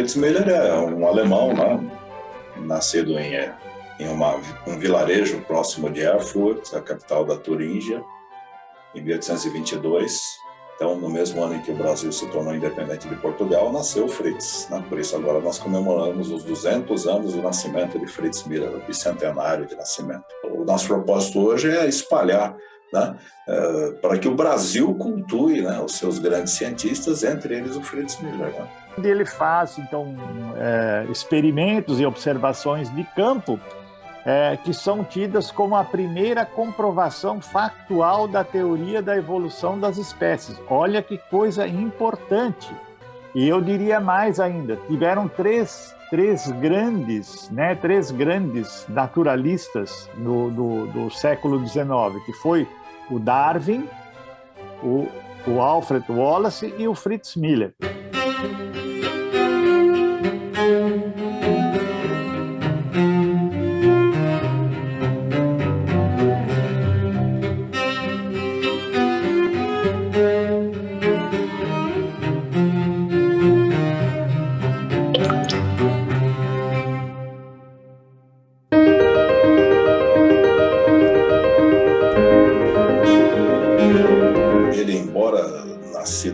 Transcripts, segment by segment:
Fritz Müller é um alemão, né? Nascido em um vilarejo próximo de Erfurt, a capital da Turíngia, em 1822. Então, no mesmo ano em que o Brasil se tornou independente de Portugal, nasceu Fritz, né? Por isso agora nós comemoramos os 200 anos do nascimento de Fritz Müller, o bicentenário de nascimento. O nosso propósito hoje é espalhar, né, para que o Brasil cultue, né, os seus grandes cientistas, entre eles o Fritz Müller. Né? Ele faz, então, experimentos e observações de campo que são tidas como a primeira comprovação factual da teoria da evolução das espécies. Olha que coisa importante! E eu diria mais ainda, tiveram três grandes naturalistas do século XIX, que foi o Darwin, o Alfred Wallace e o Fritz Müller.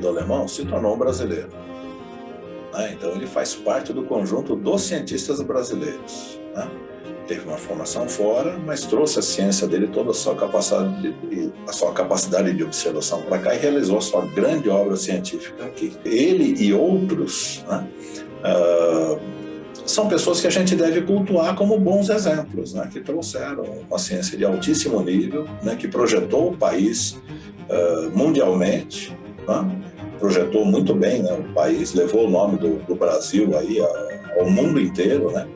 Alemão, se tornou um brasileiro. Né? Então, ele faz parte do conjunto dos cientistas brasileiros. Né? Teve uma formação fora, mas trouxe a ciência dele, toda a sua capacidade de observação para cá e realizou a sua grande obra científica aqui. Ele e outros, né, são pessoas que a gente deve cultuar como bons exemplos, né, que trouxeram uma ciência de altíssimo nível, né, que projetou o país mundialmente, né? Projetou muito bem, né, o país, levou o nome do Brasil aí ao mundo inteiro, né?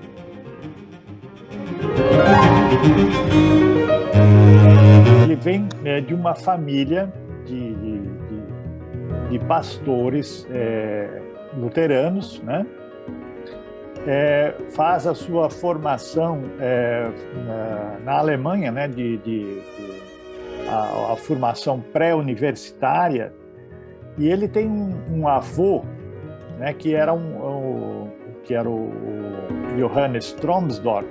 Ele vem de uma família de pastores luteranos, né? Faz a sua formação na Alemanha, né? A formação pré-universitária. E ele tem um avô, né, que era o Johannes Stromsdorf,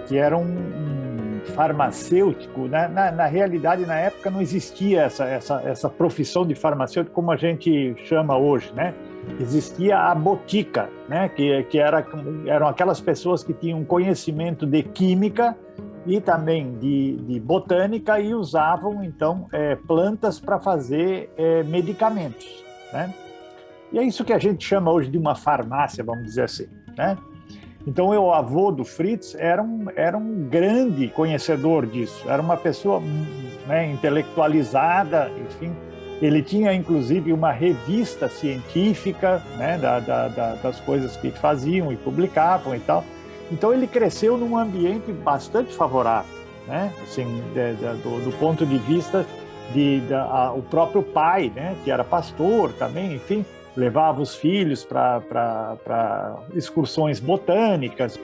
que era um farmacêutico. Né? Na realidade, na época, não existia essa profissão de farmacêutico como a gente chama hoje, né? Existia a botica, né, que eram aquelas pessoas que tinham conhecimento de química e também de botânica e usavam, então, plantas para fazer medicamentos, né? E é isso que a gente chama hoje de uma farmácia, vamos dizer assim, né? Então, o avô do Fritz era um grande conhecedor disso, era uma pessoa, né, intelectualizada, enfim. Ele tinha, inclusive, uma revista científica, né, das coisas que faziam e publicavam e tal. Então, ele cresceu num ambiente bastante favorável, né? Assim, do ponto de vista o próprio pai, né, que era pastor também, enfim, levava os filhos para excursões botânicas.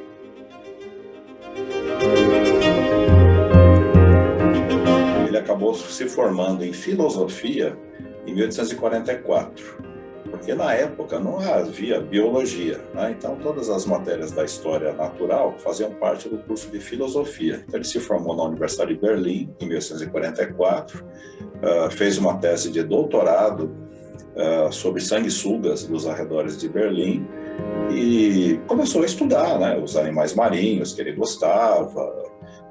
Ele acabou se formando em filosofia em 1844. Porque na época não havia biologia, né? Então todas as matérias da história natural faziam parte do curso de filosofia. Então ele se formou na Universidade de Berlim em 1844, fez uma tese de doutorado sobre sanguessugas dos arredores de Berlim e começou a estudar, né, os animais marinhos que ele gostava,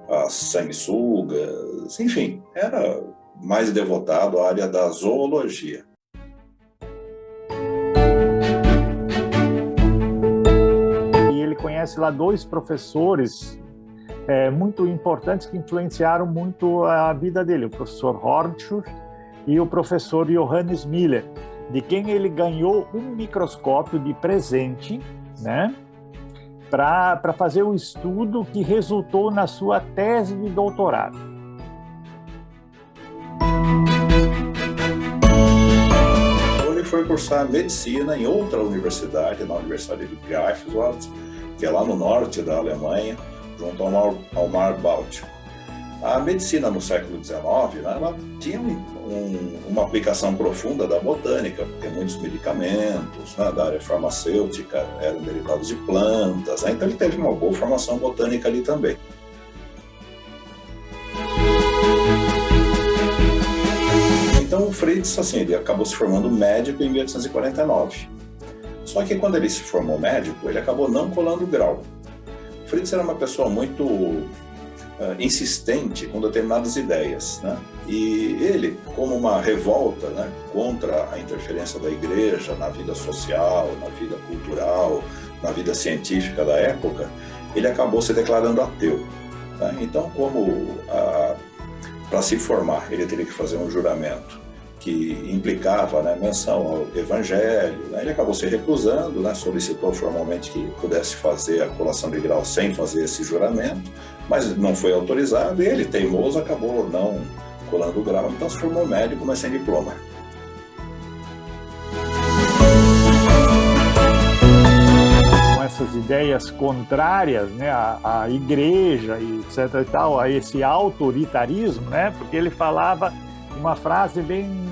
as sanguessugas, enfim, era mais devotado à área da zoologia. Conhece lá dois professores muito importantes que influenciaram muito a vida dele, o professor Hornschul e o professor Johannes Müller, de quem ele ganhou um microscópio de presente, né, para fazer o estudo que resultou na sua tese de doutorado. Ele foi cursar medicina em outra universidade, na Universidade de Greifswald, que é lá no norte da Alemanha, junto ao mar Báltico. A medicina no século XIX, né, ela tinha uma aplicação profunda da botânica, porque muitos medicamentos, né, da área farmacêutica eram derivados de plantas, né, então ele teve uma boa formação botânica ali também. Então o Fritz, assim, ele acabou se formando médico em 1849. Só que quando ele se formou médico, ele acabou não colando grau. O Fritz era uma pessoa muito insistente com determinadas ideias, né? E ele, como uma revolta, né, contra a interferência da igreja na vida social, na vida cultural, na vida científica da época, ele acabou se declarando ateu, né? Então, para se formar, ele teria que fazer um juramento que implicava, né, menção ao evangelho, né? Ele acabou se recusando, né, solicitou formalmente que pudesse fazer a colação de grau sem fazer esse juramento, mas não foi autorizado e ele, teimoso, acabou não colando o grau, então se formou médico, mas sem diploma. Com essas ideias contrárias, né, à igreja e etc. e tal, a esse autoritarismo, né, porque ele falava uma frase bem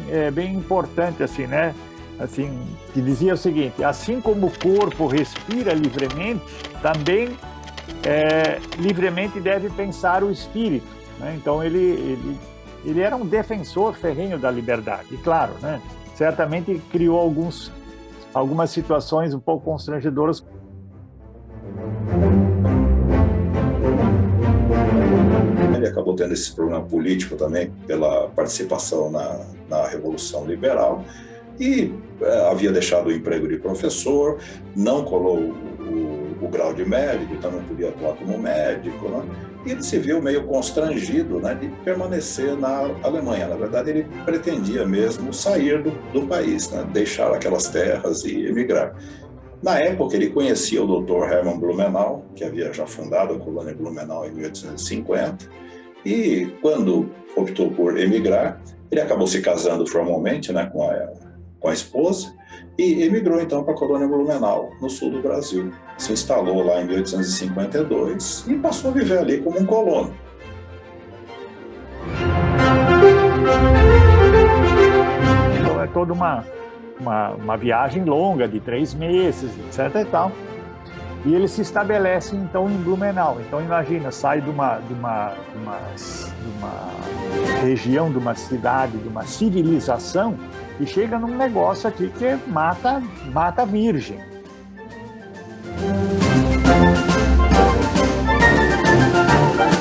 importante, assim, né, assim, que dizia o seguinte: assim como o corpo respira livremente, também livremente deve pensar o espírito, né? Então ele era um defensor ferrenho da liberdade, e claro, né, certamente criou algumas situações um pouco constrangedoras. Ele acabou tendo esse problema político também pela participação na Revolução Liberal e havia deixado o emprego de professor, não colou o grau de médico, então não podia atuar como médico, né? E ele se viu meio constrangido, né, de permanecer na Alemanha. Na verdade, ele pretendia mesmo sair do país, né, deixar aquelas terras e emigrar. Na época, ele conhecia o Dr. Hermann Blumenau, que havia já fundado a colônia Blumenau em 1850, e quando optou por emigrar, ele acabou se casando formalmente, né, com a esposa, e emigrou então para a colônia Blumenau, no sul do Brasil. Se instalou lá em 1852 e passou a viver ali como um colono. Então é toda uma viagem longa de 3 meses, etc. e tal. E ele se estabelece então em Blumenau. Então imagina, sai de uma região, de uma cidade, de uma civilização, e chega num negócio aqui que mata virgem.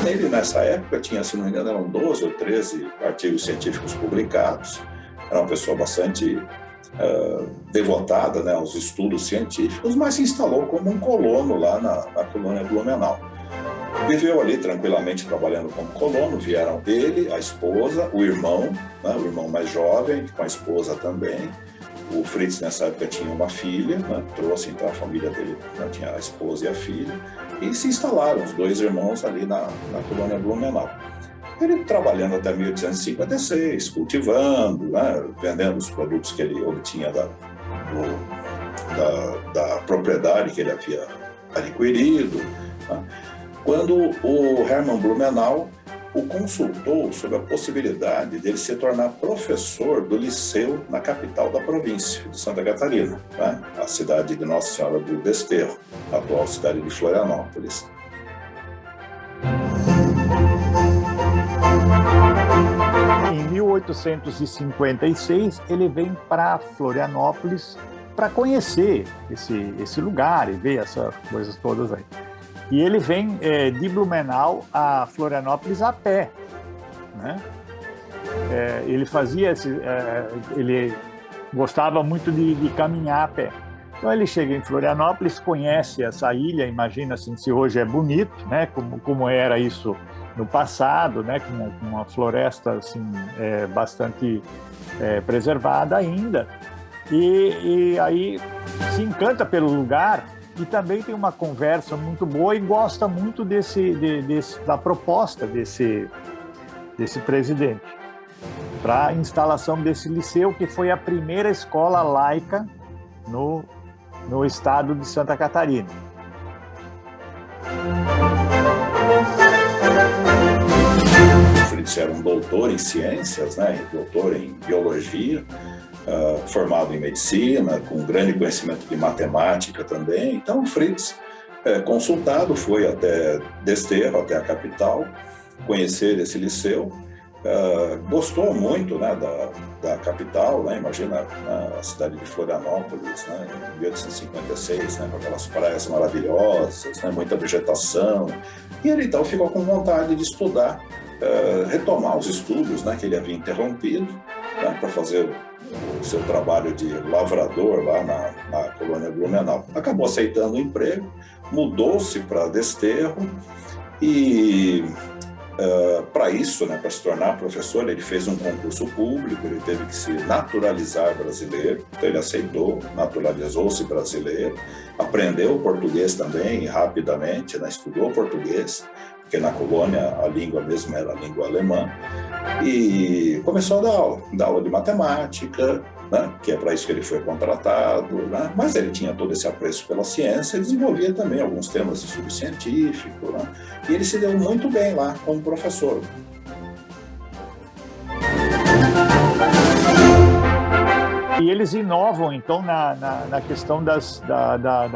Ele, nessa época, tinha, se não me engano, eram 12 ou 13 artigos científicos publicados. Era uma pessoa bastante devotada, né, aos estudos científicos, mas se instalou como um colono lá na colônia Blumenau. Viveu ali tranquilamente trabalhando como colono. Vieram ele, a esposa, o irmão, né, o irmão mais jovem, com a esposa também. O Fritz, nessa época, tinha uma filha, né, trouxe então a família dele, né, tinha a esposa e a filha, e se instalaram os 2 irmãos ali na colônia Blumenau. Ele trabalhando até 1856, cultivando, né, vendendo os produtos que ele obtinha da propriedade que ele havia adquirido, né, quando o Hermann Blumenau o consultou sobre a possibilidade dele se tornar professor do liceu na capital da província de Santa Catarina, né, a cidade de Nossa Senhora do Desterro, a atual cidade de Florianópolis. Em 1856, ele vem para Florianópolis para conhecer esse lugar e ver essas coisas todas aí. E ele vem de Blumenau a Florianópolis a pé, né? Ele fazia ele gostava muito de caminhar a pé. Então ele chega em Florianópolis, conhece essa ilha, imagina assim, se hoje é bonito, né? Como era isso no passado, né? Com uma floresta assim bastante preservada ainda. E aí se encanta pelo lugar. E também tem uma conversa muito boa e gosta muito da proposta desse presidente para a instalação desse liceu, que foi a primeira escola laica no estado de Santa Catarina. Fritz era um doutor em ciências, né, doutor em biologia, formado em medicina, com grande conhecimento de matemática também. Então, o Fritz, consultado, foi até Desterro, até a capital, conhecer esse liceu. Gostou muito, né, da capital, né, imagina a cidade de Florianópolis, né, em 1856, né, com aquelas praias maravilhosas, né, muita vegetação, e ele então ficou com vontade de estudar, retomar os estudos, né, que ele havia interrompido, né, para fazer o seu trabalho de lavrador lá na colônia Blumenau. Acabou aceitando o emprego, mudou-se para Desterro e para isso, né, para se tornar professor, ele fez um concurso público, ele teve que se naturalizar brasileiro, então ele aceitou, naturalizou-se brasileiro, aprendeu português também rapidamente, né, estudou português, porque na colônia a língua mesmo era a língua alemã, e começou a dar aula de matemática, né, que é para isso que ele foi contratado, né, mas ele tinha todo esse apreço pela ciência e desenvolvia também alguns temas de estudo científico, né, e ele se deu muito bem lá como professor. E eles inovam, então, na questão da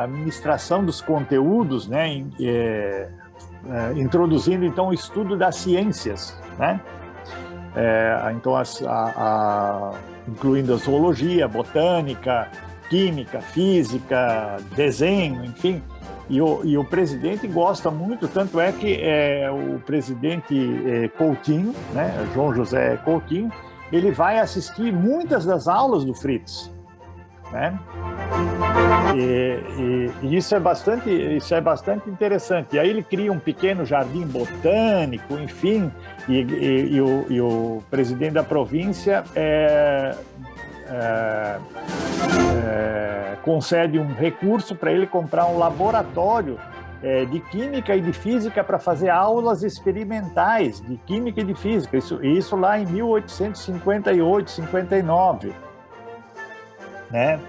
administração dos conteúdos, né, introduzindo, então, o estudo das ciências, né? Então, incluindo a zoologia, botânica, química, física, desenho, enfim. E o presidente gosta muito, tanto é que o presidente Coutinho, né, João José Coutinho, ele vai assistir muitas das aulas do Fritz, né? E isso é bastante interessante. E aí ele cria um pequeno jardim botânico, enfim, e o presidente da província concede um recurso para ele comprar um laboratório de química e de física para fazer aulas experimentais de química e de física. Isso lá em 1858, 59, né?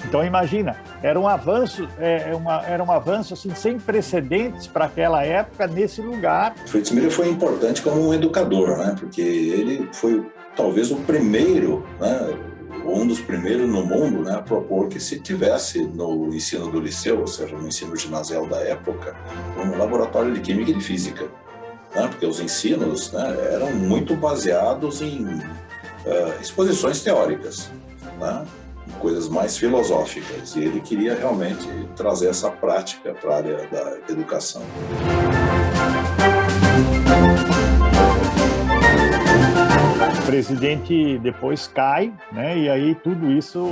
Então imagina, era um avanço assim sem precedentes para aquela época nesse lugar. Fritz Müller foi importante como um educador, né? Porque ele foi talvez o primeiro, né? Um dos primeiros no mundo, né, a propor que se tivesse no ensino do liceu, ou seja, no ensino ginasial da época, um laboratório de química e de física, né? Porque os ensinos, né, eram muito baseados em exposições teóricas, né? Coisas mais filosóficas, e ele queria realmente trazer essa prática para a área da educação. O presidente depois cai, né, e aí tudo isso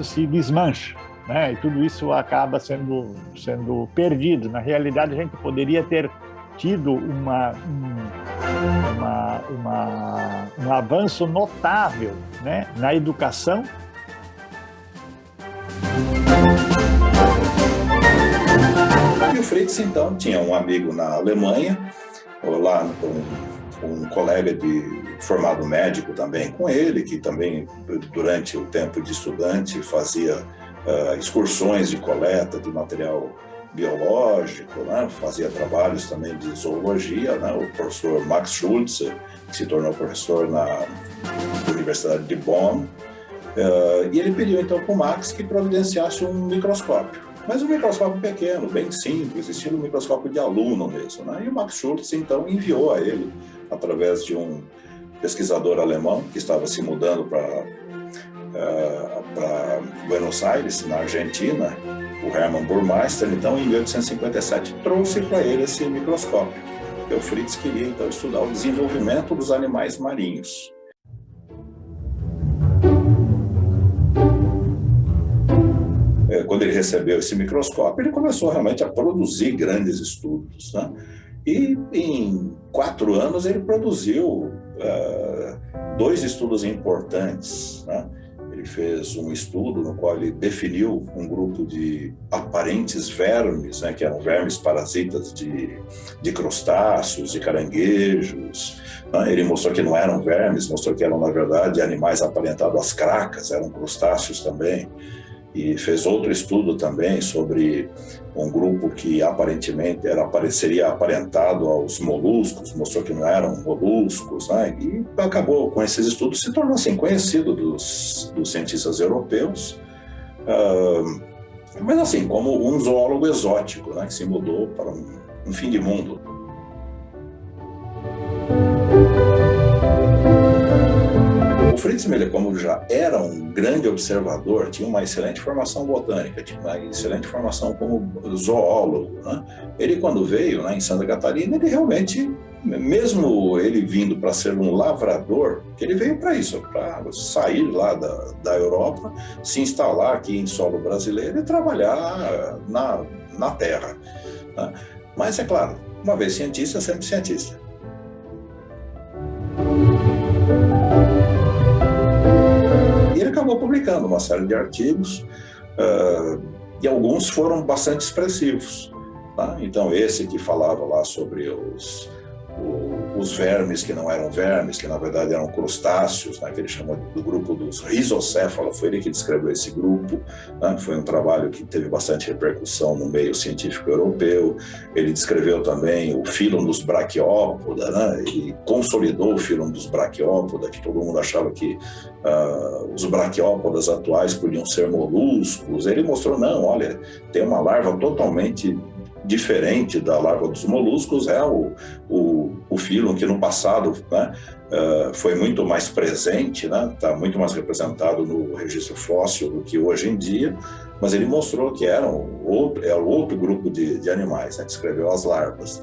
se desmancha, né, e tudo isso acaba sendo perdido. Na realidade, a gente poderia ter tido um avanço notável, né, na educação. E o Fritz, então, tinha um amigo na Alemanha, lá um colega formado médico também com ele, que também, durante o tempo de estudante, fazia excursões de coleta de material biológico, né? Fazia trabalhos também de zoologia, né? O professor Max Schulze, que se tornou professor na Universidade de Bonn, e ele pediu então para o Max que providenciasse um microscópio, mas um microscópio pequeno, bem simples, estilo microscópio de aluno mesmo, né? E o Max Schulze então enviou a ele, através de um pesquisador alemão que estava se mudando para Buenos Aires, na Argentina, o Hermann Burmeister, então em 1857 trouxe para ele esse microscópio, porque o Fritz queria então estudar o desenvolvimento dos animais marinhos. Quando ele recebeu esse microscópio, ele começou realmente a produzir grandes estudos, né? E em 4 anos ele produziu 2 estudos importantes, né? Ele fez um estudo no qual ele definiu um grupo de aparentes vermes, né, que eram vermes parasitas de crustáceos, de caranguejos. Né? Ele mostrou que não eram vermes, mostrou que eram, na verdade, animais aparentados às cracas, eram crustáceos também. e fez outro estudo também sobre um grupo que aparentemente seria aparentado aos moluscos, mostrou que não eram moluscos, né? E acabou com esses estudos, se tornou assim, conhecido dos cientistas europeus, mas assim, como um zoólogo exótico, né? Que se mudou para um fim de mundo. O Fritz Müller, como já era um grande observador, tinha uma excelente formação botânica, tinha uma excelente formação como zoólogo, né? Ele, quando veio, né, em Santa Catarina, ele realmente, mesmo ele vindo para ser um lavrador, ele veio para isso, para sair lá da Europa, se instalar aqui em solo brasileiro e trabalhar na terra, né? Mas, é claro, uma vez cientista, sempre cientista. E ele acabou publicando uma série de artigos, e alguns foram bastante expressivos, tá? Então, esse que falava lá sobre os vermes que não eram vermes, que na verdade eram crustáceos, né, que ele chamou do grupo dos risocéfalos, foi ele que descreveu esse grupo, né? Foi um trabalho que teve bastante repercussão no meio científico europeu. Ele descreveu também o fílum dos braquiópoda, né? Ele consolidou o fílum dos braquiópoda, que todo mundo achava que os braquiópodas atuais podiam ser moluscos. Ele mostrou, não, olha, tem uma larva totalmente diferente da larva dos moluscos, é o fílum que no passado, né, foi muito mais presente, né, está muito mais representado no registro fóssil do que hoje em dia, mas ele mostrou que era outro grupo de animais, né, descreveu as larvas.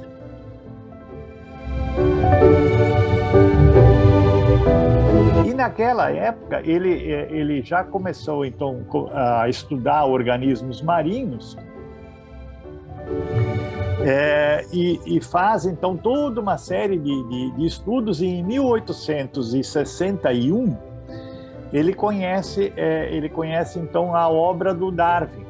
E naquela época ele já começou então a estudar organismos marinhos, e faz então toda uma série de estudos, e em 1861 ele conhece então a obra do Darwin.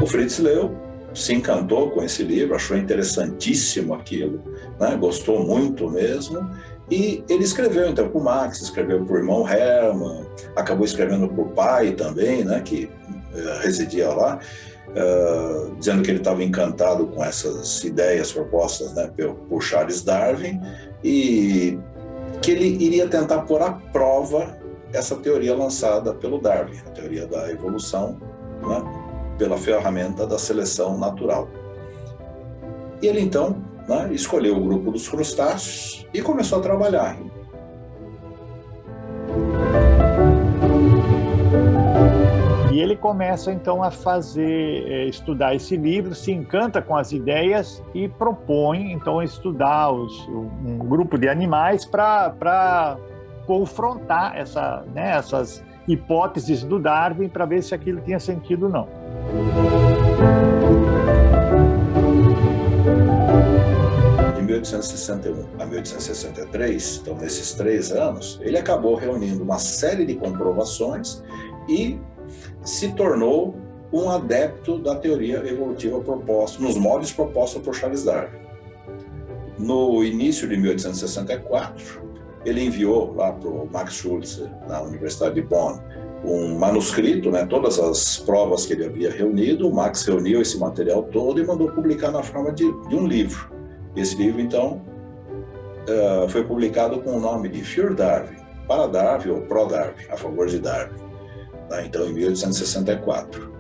O Fritz leu, se encantou com esse livro, achou interessantíssimo aquilo, né? Gostou muito mesmo. E ele escreveu então para o Max, escreveu para o irmão Hermann, acabou escrevendo para o pai também, né, que residia lá, dizendo que ele estava encantado com essas ideias propostas, né, por Charles Darwin, e que ele iria tentar pôr à prova essa teoria lançada pelo Darwin, a teoria da evolução, né, pela ferramenta da seleção natural. E ele então, né, escolheu o grupo dos crustáceos e começou a trabalhar. E ele começa então a estudar esse livro, se encanta com as ideias e propõe então estudar um grupo de animais para confrontar essas hipóteses do Darwin, para ver se aquilo tinha sentido ou não. De 1861 a 1863, então nesses 3 anos, ele acabou reunindo uma série de comprovações e se tornou um adepto da teoria evolutiva proposta, nos moldes propostos por Charles Darwin. No início de 1864, ele enviou lá para o Max Schulze, na Universidade de Bonn, um manuscrito, né, todas as provas que ele havia reunido. O Max reuniu esse material todo e mandou publicar na forma de um livro. Esse livro, então, foi publicado com o nome de Für Darwin, para Darwin ou Pro Darwin, a favor de Darwin, né, então em 1864.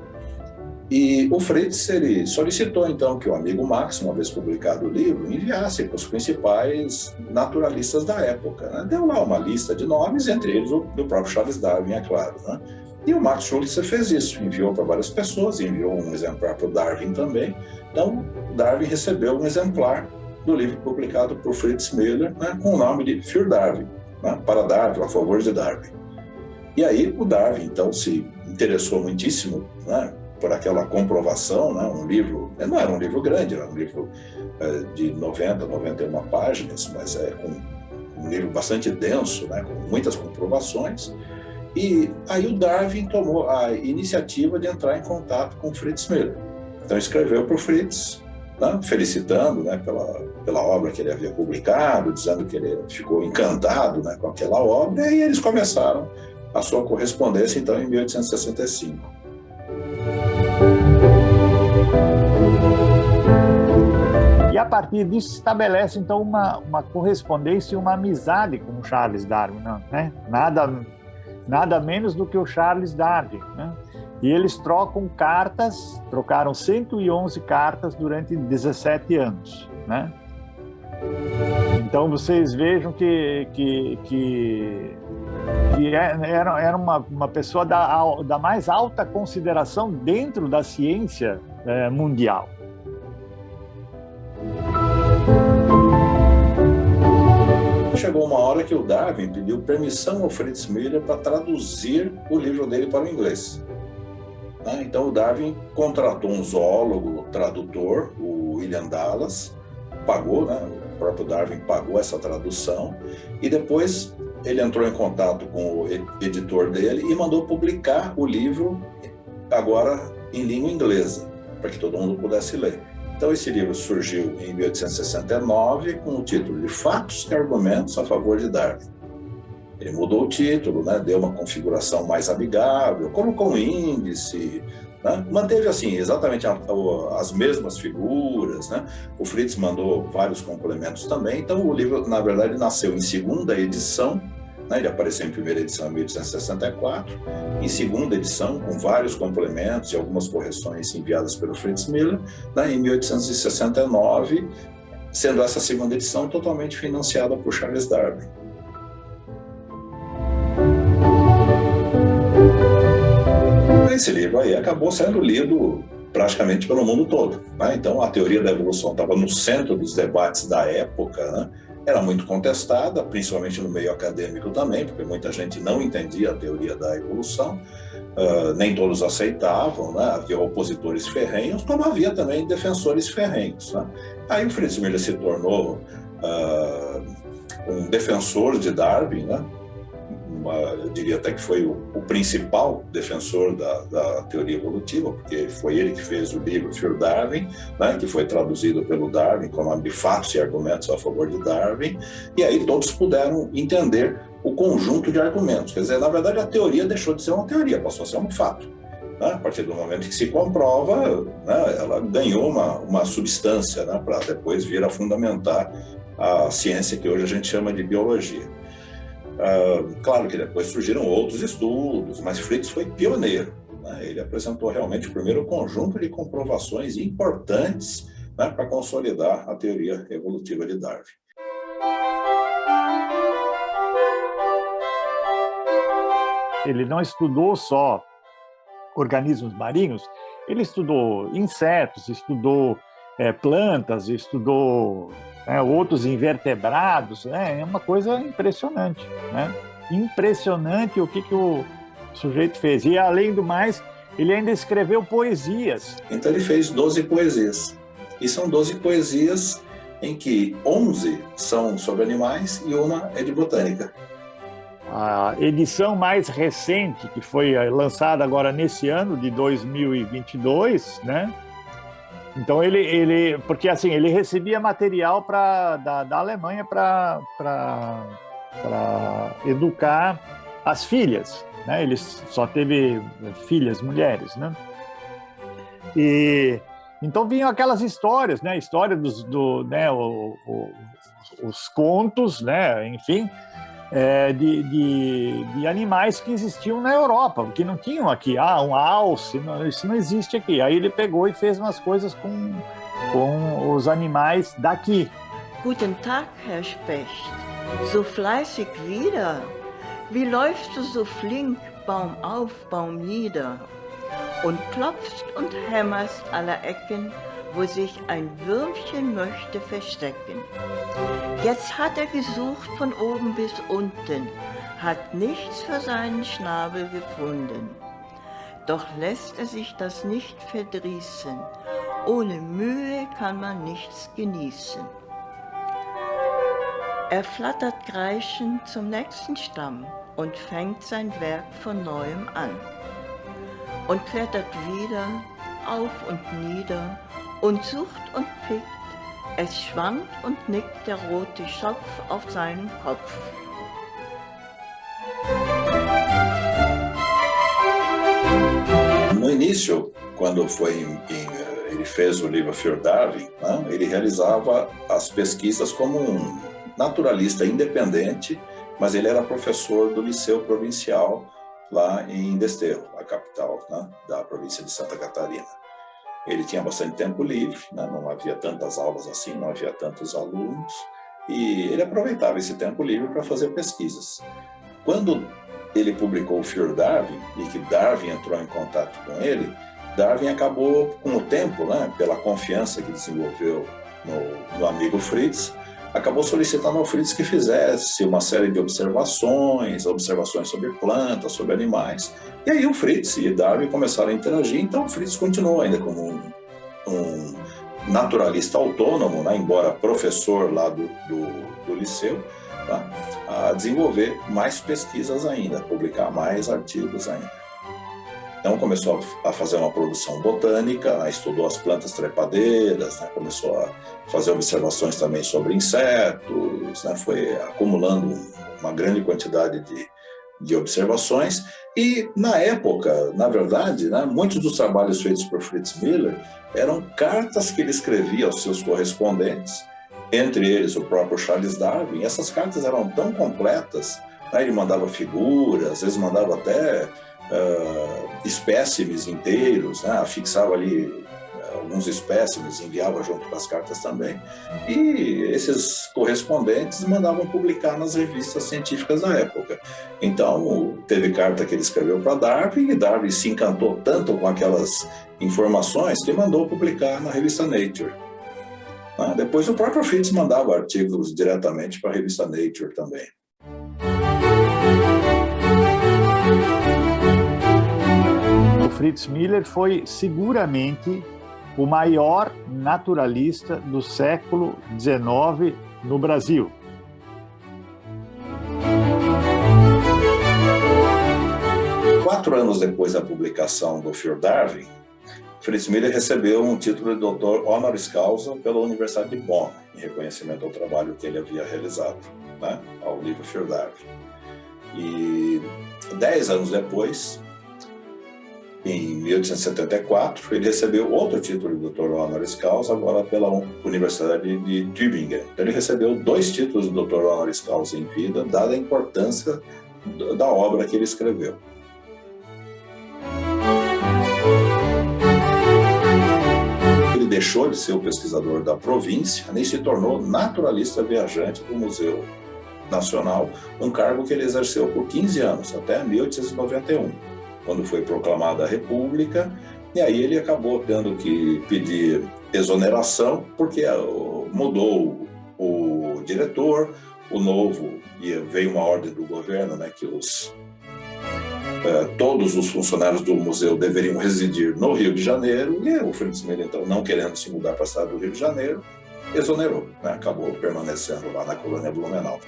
E o Fritz, ele solicitou então que o amigo Max, uma vez publicado o livro, enviasse para os principais naturalistas da época, né? Deu lá uma lista de nomes, entre eles o do próprio Charles Darwin, é claro, né? E o Max Schulze fez isso, enviou para várias pessoas, enviou um exemplar para o Darwin também. Então, Darwin recebeu um exemplar do livro publicado por Fritz Müller, né, com o nome de Für Darwin, né, para Darwin, a favor de Darwin. E aí o Darwin, então, se interessou muitíssimo, né, por aquela comprovação, né, um livro, não era um livro grande, era um livro de 90, 91 páginas, mas um livro bastante denso, né, com muitas comprovações. E aí o Darwin tomou a iniciativa de entrar em contato com Fritz Müller. Então escreveu para o Fritz, né, felicitando, né, pela obra que ele havia publicado, dizendo que ele ficou encantado, né, com aquela obra, e eles começaram a sua correspondência, então, em 1865. E a partir disso se estabelece, então, uma correspondência e uma amizade com o Charles Darwin, né? Nada menos do que o Charles Darwin, né? E eles trocaram 111 cartas durante 17 anos, né? Então, vocês vejam que era uma pessoa da mais alta consideração dentro da ciência mundial. Chegou uma hora que o Darwin pediu permissão ao Fritz Müller para traduzir o livro dele para o inglês. Então o Darwin contratou um zoólogo tradutor, o William Dallas, pagou, né? O próprio Darwin pagou essa tradução, e depois ele entrou em contato com o editor dele e mandou publicar o livro agora em língua inglesa, para que todo mundo pudesse ler. Então esse livro surgiu em 1869 com o título de Fatos e Argumentos a Favor de Darwin. Ele mudou o título, né, deu uma configuração mais amigável, colocou um índice, né, manteve assim exatamente as mesmas figuras, né? O Fritz mandou vários complementos também. Então o livro, na verdade, nasceu em segunda edição, né? Ele apareceu em primeira edição em 1864, em segunda edição com vários complementos e algumas correções enviadas pelo Fritz Müller, né, em 1869, sendo essa segunda edição totalmente financiada por Charles Darwin. Esse livro aí acabou sendo lido praticamente pelo mundo todo, né? Então a teoria da evolução estava no centro dos debates da época, né? Era muito contestada, principalmente no meio acadêmico também, porque muita gente não entendia a teoria da evolução, nem todos aceitavam, né? Havia opositores ferrenhos, como havia também defensores ferrenhos, né? Aí o Fritz Müller se tornou um defensor de Darwin, né? Eu diria até que foi o principal defensor da teoria evolutiva, porque foi ele que fez o livro Für Darwin, né, que foi traduzido pelo Darwin com o nome de Fatos e Argumentos a Favor de Darwin, e aí todos puderam entender o conjunto de argumentos. Quer dizer, na verdade, a teoria deixou de ser uma teoria, passou a ser um fato. Né? A partir do momento que se comprova, né, ela ganhou uma substância, né, para depois vir a fundamentar a ciência que hoje a gente chama de biologia. Claro que depois surgiram outros estudos, mas Fritz foi pioneiro, né? Ele apresentou realmente o primeiro conjunto de comprovações importantes, né, para consolidar a teoria evolutiva de Darwin. Ele não estudou só organismos marinhos, ele estudou insetos, estudou plantas, estudou outros invertebrados, né? É uma coisa impressionante, né? Impressionante o que o sujeito fez. E, além do mais, ele ainda escreveu poesias. Então, ele fez 12 poesias. E são 12 poesias em que 11 são sobre animais e uma é de botânica. A edição mais recente, que foi lançada agora nesse ano, de 2022, né? Então porque assim, ele recebia material da Alemanha para educar as filhas, né? Ele só teve filhas, mulheres, né? E então vinham aquelas histórias, né? História os contos, né? Enfim, de animais que existiam na Europa, que não tinham aqui. Um alce, isso não existe aqui. Aí ele pegou e fez umas coisas com os animais daqui. Guten Tag, Herr Specht. So fleißig wieder. Wie läufst du so flink, Baum auf, Baum nieder? Und klopfst und hämmerst aller Ecken, wo sich ein Würmchen möchte verstecken. Jetzt hat gesucht von oben bis unten, hat nichts für seinen Schnabel gefunden. Doch lässt sich das nicht verdrießen, ohne Mühe kann man nichts genießen. Flattert kreischend zum nächsten Stamm und fängt sein Werk von neuem an. Und klettert wieder auf und nieder und sucht und pickt. Es schwankt und nickt der rote Schopf auf seinem Kopf. No início, quando ele fez o livro Für Darwin, né, ele realizava as pesquisas como um naturalista independente, mas ele era professor do Liceu Provincial lá em Desterro, a capital, né, da província de Santa Catarina. Ele tinha bastante tempo livre, né, não havia tantas aulas assim, não havia tantos alunos, e ele aproveitava esse tempo livre para fazer pesquisas. Quando ele publicou o Für Darwin, e que Darwin entrou em contato com ele, Darwin acabou, com o tempo, né, pela confiança que desenvolveu no amigo Fritz, acabou solicitando ao Fritz que fizesse uma série de observações sobre plantas, sobre animais. E aí o Fritz e Darwin começaram a interagir, então o Fritz continuou ainda como um naturalista autônomo, né, embora professor lá do liceu, tá, a desenvolver mais pesquisas ainda, publicar mais artigos ainda. Então começou a fazer uma produção botânica, né, estudou as plantas trepadeiras, né, começou a fazer observações também sobre insetos, né, foi acumulando uma grande quantidade de observações. E na época, na verdade, né, muitos dos trabalhos feitos por Fritz Miller eram cartas que ele escrevia aos seus correspondentes, entre eles o próprio Charles Darwin. Essas cartas eram tão completas, né, ele mandava figuras, às vezes mandava até espécimes inteiros, né, fixava ali alguns espécimes, enviava junto com as cartas também, e esses correspondentes mandavam publicar nas revistas científicas da época. Então, teve carta que ele escreveu para Darwin, e Darwin se encantou tanto com aquelas informações que mandou publicar na revista Nature. Depois o próprio Fritz mandava artigos diretamente para a revista Nature também. O Fritz Miller foi seguramente o maior naturalista do século XIX no Brasil. Quatro anos depois da publicação do Für Darwin, Fritz Miller recebeu um título de doutor honoris causa pela Universidade de Bonn, em reconhecimento ao trabalho que ele havia realizado, né, ao livro Für Darwin. E 10 anos depois, em 1874, ele recebeu outro título de doutor honoris causa, agora pela Universidade de Tübingen. Então, ele recebeu 2 títulos de doutor honoris causa em vida, dada a importância da obra que ele escreveu. Ele deixou de ser o pesquisador da província e se tornou naturalista viajante do Museu Nacional, um cargo que ele exerceu por 15 anos, até 1891. Quando foi proclamada a República, e aí ele acabou tendo que pedir exoneração, porque mudou o diretor, o novo, e veio uma ordem do governo, né, que todos os funcionários do museu deveriam residir no Rio de Janeiro, e o Fritz Miller, então, não querendo se mudar para a cidade do Rio de Janeiro, exonerou, né, acabou permanecendo lá na colônia Blumenau.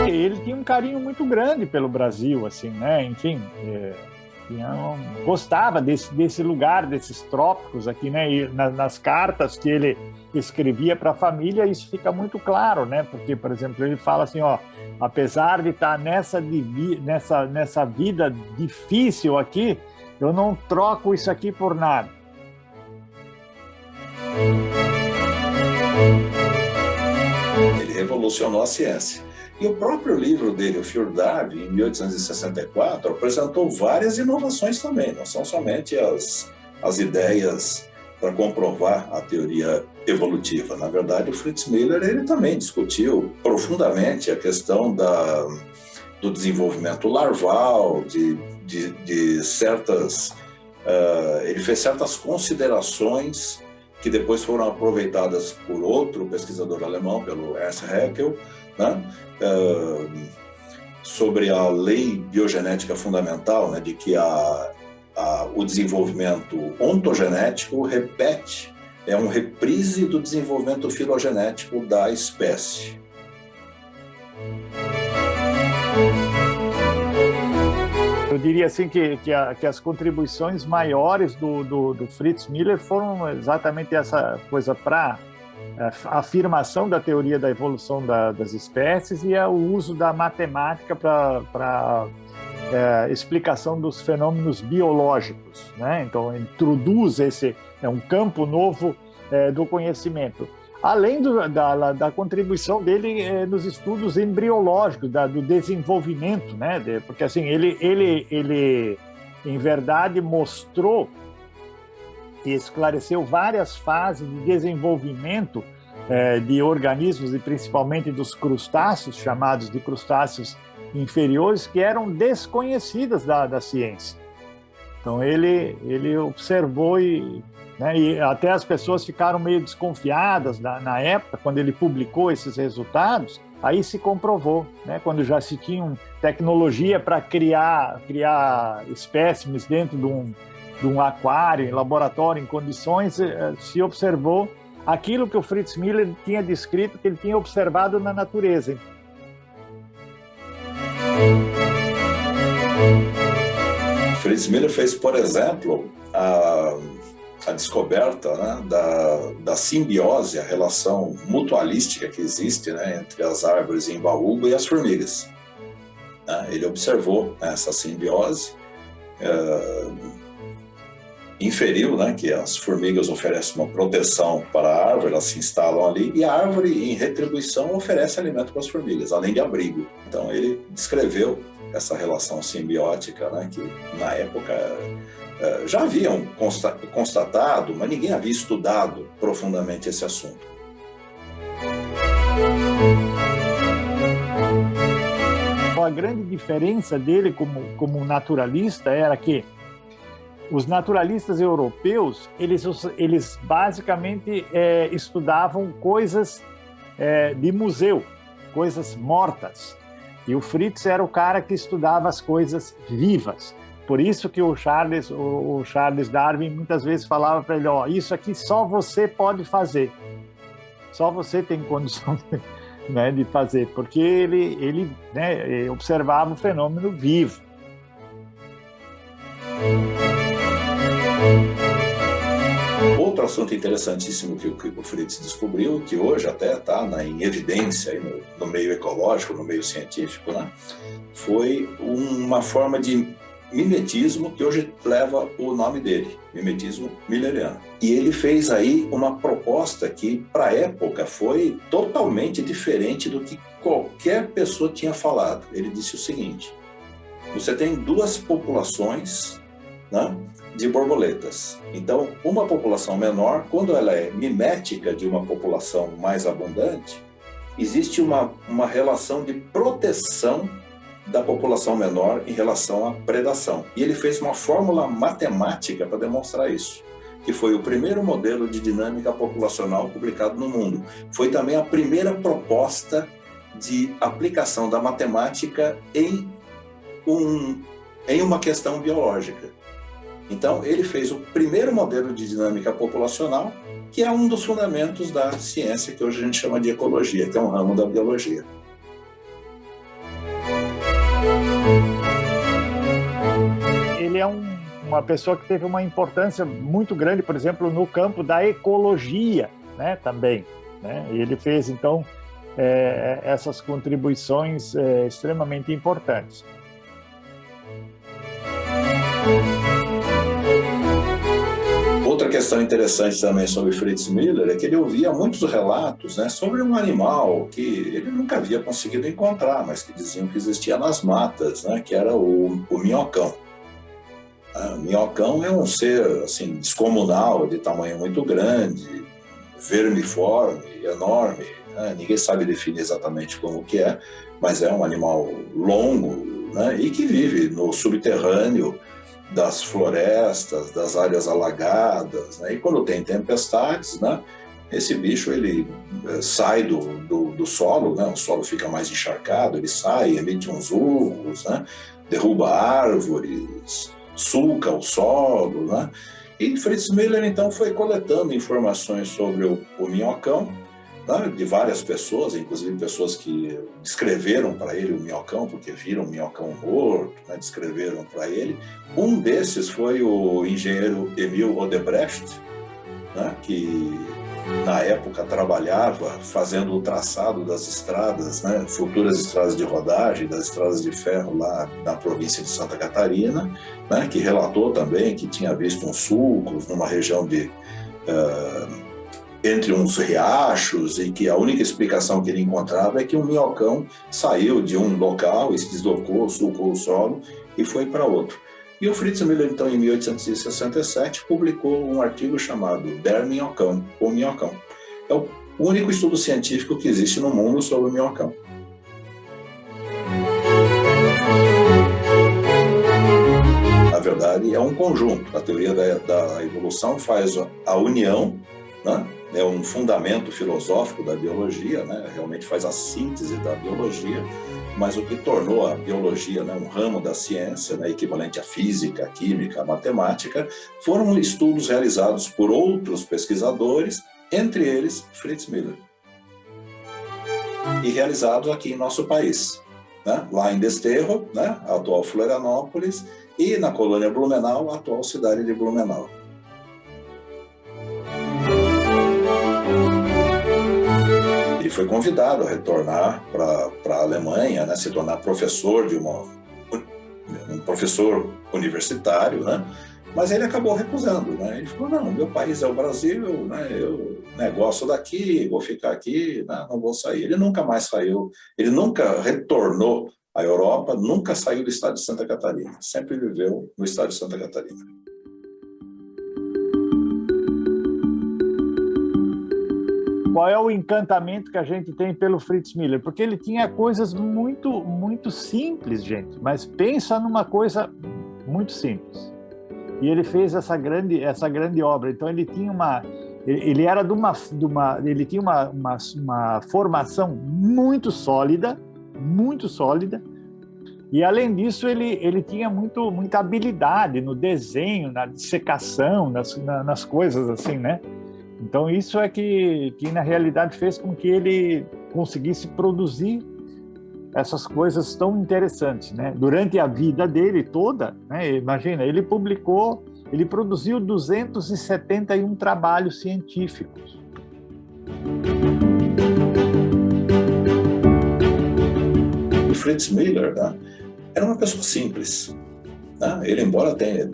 Ele tinha um carinho muito grande pelo Brasil, assim, né? Enfim, gostava desse lugar, desses trópicos aqui, né? E nas cartas que ele escrevia para a família, isso fica muito claro, né? Porque, por exemplo, ele fala assim, ó, apesar de estar nessa vida difícil aqui, eu não troco isso aqui por nada. Ele revolucionou a ciência. E o próprio livro dele, o Für Darwin, em 1864, apresentou várias inovações também. Não são somente as ideias para comprovar a teoria evolutiva. Na verdade, o Fritz Miller ele também discutiu profundamente a questão do desenvolvimento larval, de certas... ele fez certas considerações que depois foram aproveitadas por outro pesquisador alemão, pelo Ernst Haeckel, né? Sobre a lei biogenética fundamental, né? De que o desenvolvimento ontogenético repete, é um reprise do desenvolvimento filogenético da espécie. Eu diria assim que as contribuições maiores do Fritz Miller foram exatamente essa coisa para a afirmação da teoria da evolução das espécies e o uso da matemática para explicação dos fenômenos biológicos, né? Então, introduz um campo novo do conhecimento. Além da contribuição dele nos estudos embriológicos, do desenvolvimento, né? Porque assim, ele em verdade mostrou e esclareceu várias fases de desenvolvimento de organismos e principalmente dos crustáceos, chamados de crustáceos inferiores, que eram desconhecidas da ciência. Então ele observou e até as pessoas ficaram meio desconfiadas na época, quando ele publicou esses resultados. Aí se comprovou, né? Quando já se tinha tecnologia para criar espécimes dentro de um aquário, em laboratório, em condições, se observou aquilo que o Fritz Miller tinha descrito, que ele tinha observado na natureza. Fritz Miller fez, por exemplo, a descoberta, né, da simbiose, a relação mutualística que existe, né, entre as árvores em baúba e as formigas. Ele observou essa simbiose, inferiu, né, que as formigas oferecem uma proteção para a árvore, elas se instalam ali, e a árvore, em retribuição, oferece alimento para as formigas, além de abrigo. Então, ele descreveu essa relação simbiótica, né, que na época já haviam constatado, mas ninguém havia estudado profundamente esse assunto. A grande diferença dele como naturalista era que os naturalistas europeus, eles basicamente estudavam coisas de museu, coisas mortas. E o Fritz era o cara que estudava as coisas vivas. Por isso que o Charles Darwin muitas vezes falava para ele, isso aqui só você pode fazer. Só você tem condição de fazer, porque ele observava o fenômeno vivo. Outro assunto interessantíssimo que o Fritz descobriu, que hoje até está em evidência aí no meio ecológico, no meio científico, né, foi uma forma de mimetismo que hoje leva o nome dele, mimetismo milleriano. E ele fez aí uma proposta que, para a época, foi totalmente diferente do que qualquer pessoa tinha falado. Ele disse o seguinte: você tem duas populações, né, de borboletas. Então, uma população menor, quando ela é mimética de uma população mais abundante, existe uma relação de proteção da população menor em relação à predação. E ele fez uma fórmula matemática para demonstrar isso, que foi o primeiro modelo de dinâmica populacional publicado no mundo. Foi também a primeira proposta de aplicação da matemática em uma questão biológica. Então, ele fez o primeiro modelo de dinâmica populacional, que é um dos fundamentos da ciência que hoje a gente chama de ecologia, que é um ramo da biologia. Ele é uma pessoa que teve uma importância muito grande, por exemplo, no campo da ecologia, né, também. Né? E ele fez, então, essas contribuições extremamente importantes. Outra questão interessante também sobre Fritz Miller é que ele ouvia muitos relatos, né, sobre um animal que ele nunca havia conseguido encontrar, mas que diziam que existia nas matas, né, que era o minhocão. O minhocão é um ser assim, descomunal, de tamanho muito grande, vermiforme, enorme, né? Ninguém sabe definir exatamente como que é, mas é um animal longo, né, e que vive no subterrâneo das florestas, das áreas alagadas, né? E quando tem tempestades, né, esse bicho ele sai do solo, né? O solo fica mais encharcado, ele sai, emite uns urros, né? Derruba árvores, sulca o solo, né? E Fritz Miller então foi coletando informações sobre o minhocão né, de várias pessoas, inclusive pessoas que descreveram para ele o minhocão, porque viram o minhocão morto, né, descreveram para ele. Um desses foi o engenheiro Emil Odebrecht, né, que na época trabalhava fazendo o traçado das estradas, né, futuras estradas de rodagem, das estradas de ferro lá na província de Santa Catarina, né, que relatou também que tinha visto uns sulcos numa região de entre uns riachos, e que a única explicação que ele encontrava é que um minhocão saiu de um local e se deslocou, sulcou o solo e foi para outro. E o Fritz Müller, então, em 1867, publicou um artigo chamado Der Minhocão, o minhocão. É o único estudo científico que existe no mundo sobre o minhocão. Na verdade, é um conjunto. A teoria da evolução faz a união, né? É um fundamento filosófico da biologia, né? Realmente faz a síntese da biologia, mas o que tornou a biologia, né, um ramo da ciência, né, equivalente à física, à química, à matemática, foram estudos realizados por outros pesquisadores, entre eles Fritz Müller, e realizados aqui em nosso país, né? Lá em Desterro, né, a atual Florianópolis, e na colônia Blumenau, a atual cidade de Blumenau. Ele foi convidado a retornar para a Alemanha, né, se tornar professor um professor universitário, né, mas ele acabou recusando, né. Ele falou: não, meu país é o Brasil, né, eu gosto daqui, vou ficar aqui, né, não vou sair. Ele nunca mais saiu, ele nunca retornou à Europa, nunca saiu do estado de Santa Catarina, sempre viveu no estado de Santa Catarina. Qual é o encantamento que a gente tem pelo Fritz Müller? Porque ele tinha coisas muito, muito simples, gente, mas pensa numa coisa muito simples. E ele fez essa grande obra. Então ele tinha ele era ele tinha uma formação muito sólida, e além disso ele tinha muita habilidade no desenho, na dissecação, nas coisas assim, né? Então isso é que na realidade fez com que ele conseguisse produzir essas coisas tão interessantes, né? Durante a vida dele toda, né? Imagina, ele produziu 271 trabalhos científicos. O Fritz Müller, né, era uma pessoa simples, né? Ele, embora tenha,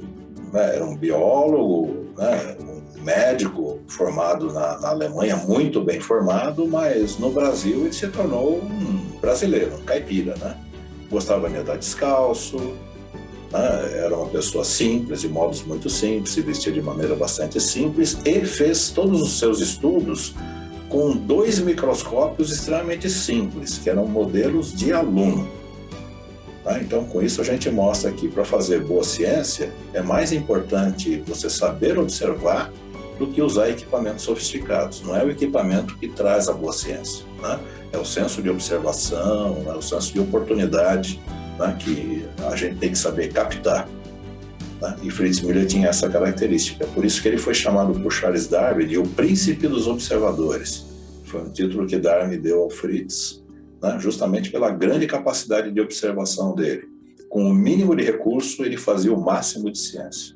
né, era um biólogo, né, médico formado na Alemanha, muito bem formado, mas no Brasil ele se tornou um brasileiro, um caipira, né? Gostava de andar descalço, né? Era uma pessoa simples, de modos muito simples, se vestia de maneira bastante simples e fez todos os seus estudos com 2 microscópios extremamente simples, que eram modelos de aluno. Então, com isso a gente mostra que para fazer boa ciência é mais importante você saber observar do que usar equipamentos sofisticados. Não é o equipamento que traz a boa ciência, né? É o senso de observação, é o senso de oportunidade, né, que a gente tem que saber captar, né? E Fritz Müller tinha essa característica. Por isso que ele foi chamado por Charles Darwin de o príncipe dos observadores. Foi um título que Darwin deu ao Fritz, né, justamente pela grande capacidade de observação dele. Com o mínimo de recurso, ele fazia o máximo de ciência.